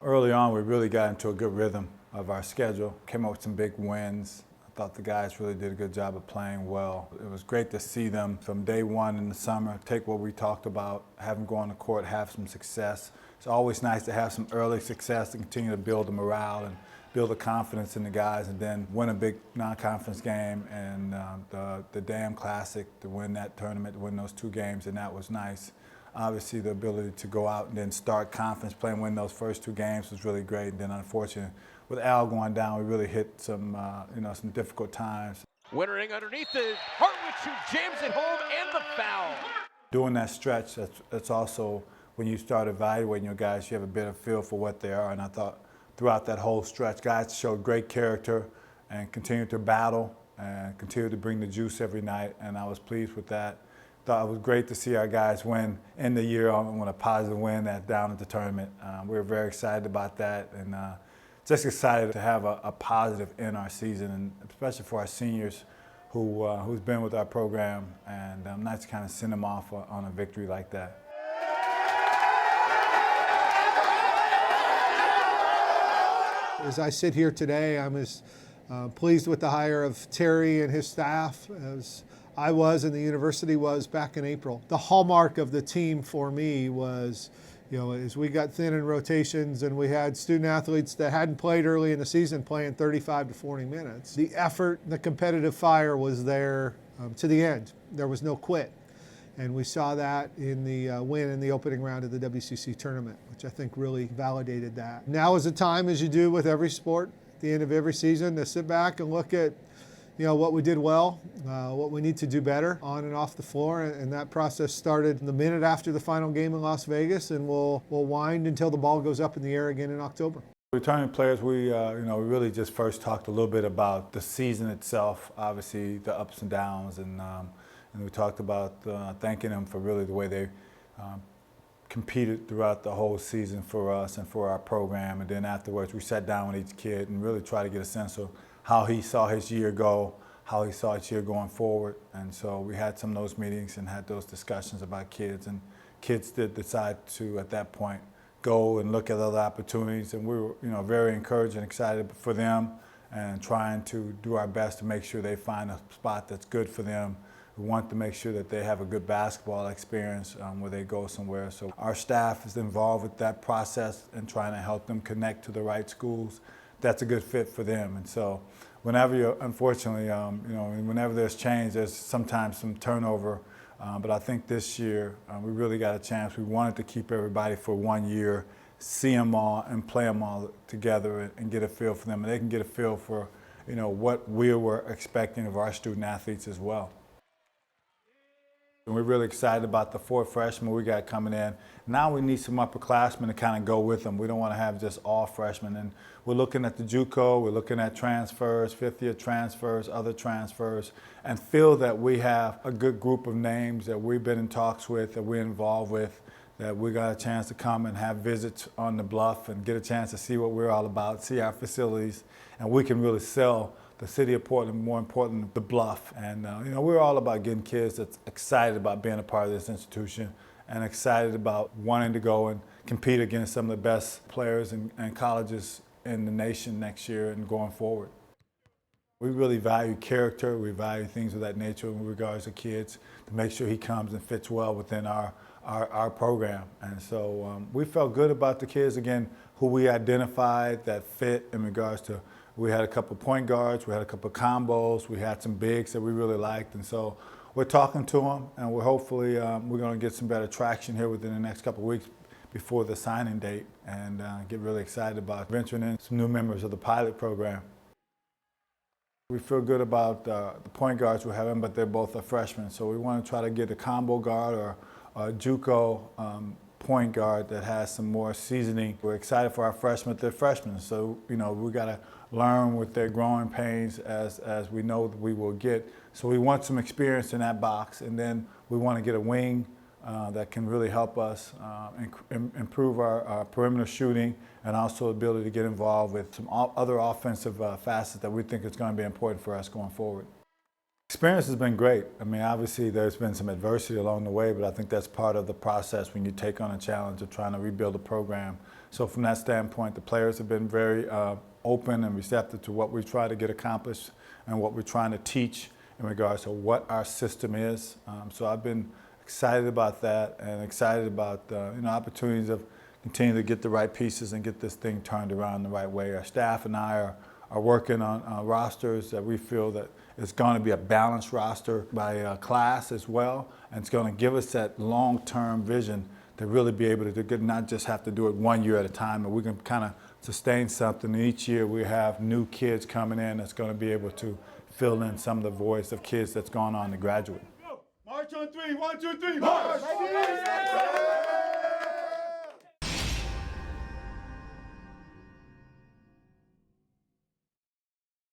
Early on, we really got into a good rhythm of our schedule, came up with some big wins. I thought the guys really did a good job of playing well. It was great to see them from day one in the summer, take what we talked about, have them go on the court, have some success. It's always nice to have some early success to continue to build the morale and build the confidence in the guys, and then win a big non-conference game and the Dam Classic, to win that tournament, to win those 2 games, and that was nice. Obviously, the ability to go out and then start conference play and win those first 2 games was really great. And then, unfortunately, with Al going down, we really hit some, some difficult times. Wintering underneath it, Hartwich who jams it home, and the foul. During that stretch, that's also when you start evaluating your guys, you have a better feel for what they are. And I thought throughout that whole stretch, guys showed great character and continued to battle and continued to bring the juice every night. And I was pleased with that. Thought it was great to see our guys win in the year on a positive win down at the tournament. We were very excited about that, and just excited to have a positive in our season, and especially for our seniors who's been with our program, and nice to kind of send them off on a victory like that. As I sit here today, I'm as pleased with the hire of Terry and his staff as I was and the university was back in April. The hallmark of the team for me was, as we got thin in rotations and we had student athletes that hadn't played early in the season playing 35 to 40 minutes. The effort, the competitive fire was there to the end. There was no quit. And we saw that in the win in the opening round of the WCC tournament, which I think really validated that. Now is the time, as you do with every sport, at the end of every season, to sit back and look at what we did well, what we need to do better on and off the floor, and that process started the minute after the final game in Las Vegas, and we'll wind until the ball goes up in the air again in October. Returning players, we really just first talked a little bit about the season itself, obviously the ups and downs, and we talked about thanking them for really the way they competed throughout the whole season for us and for our program. And then afterwards, we sat down with each kid and really tried to get a sense of how he saw his year go, how he saw his year going forward. And so we had some of those meetings and had those discussions about kids. And kids did decide to, at that point, go and look at other opportunities. And we were, very encouraged and excited for them and trying to do our best to make sure they find a spot that's good for them. We want to make sure that they have a good basketball experience where they go somewhere. So our staff is involved with that process and trying to help them connect to the right schools that's a good fit for them. And so whenever unfortunately, whenever there's change, there's sometimes some turnover. But I think this year we really got a chance. We wanted to keep everybody for 1 year, see them all and play them all together and get a feel for them. And they can get a feel for, what we were expecting of our student athletes as well. And we're really excited about the 4 freshmen we got coming in. Now we need some upperclassmen to kind of go with them. We don't want to have just all freshmen. And we're looking at the JUCO, we're looking at transfers, 5th-year transfers, other transfers, and feel that we have a good group of names that we've been in talks with, that we're involved with, that we got a chance to come and have visits on the Bluff and get a chance to see what we're all about, see our facilities, and we can really sell the city of Portland, more important, the Bluff. And we're all about getting kids that's excited about being a part of this institution and excited about wanting to go and compete against some of the best players and colleges in the nation next year and going forward. We really value character. We value things of that nature in regards to kids to make sure he comes and fits well within our program. And so we felt good about the kids, again, who we identified that fit in regards to. We had a couple point guards, we had a couple combos, we had some bigs that we really liked, and so we're talking to them, and we're hopefully we're going to get some better traction here within the next couple of weeks before the signing date, and get really excited about venturing in some new members of the pilot program. We feel good about the point guards we're having, but they're both freshmen, so we want to try to get a combo guard or a JUCO point guard that has some more seasoning. We're excited for our freshmen. They're freshmen, so we got to learn with their growing pains as we know that we will get. So we want some experience in that box, and then we want to get a wing that can really help us improve our perimeter shooting, and also the ability to get involved with some other offensive facets that we think is going to be important for us going forward. Experience has been great. I mean, obviously there's been some adversity along the way, but I think that's part of the process when you take on a challenge of trying to rebuild a program. So from that standpoint, the players have been very open and receptive to what we try to get accomplished and what we're trying to teach in regards to what our system is. So I've been excited about that and excited about opportunities of continuing to get the right pieces and get this thing turned around the right way. Our staff and I are working on rosters that we feel that it's going to be a balanced roster by class as well, and it's going to give us that long-term vision to really be able to do, not just have to do it 1 year at a time, but we can kind of sustain something. And each year we have new kids coming in that's going to be able to fill in some of the voids of kids that's gone on to graduate. March on 3, 1, 2, 3, march!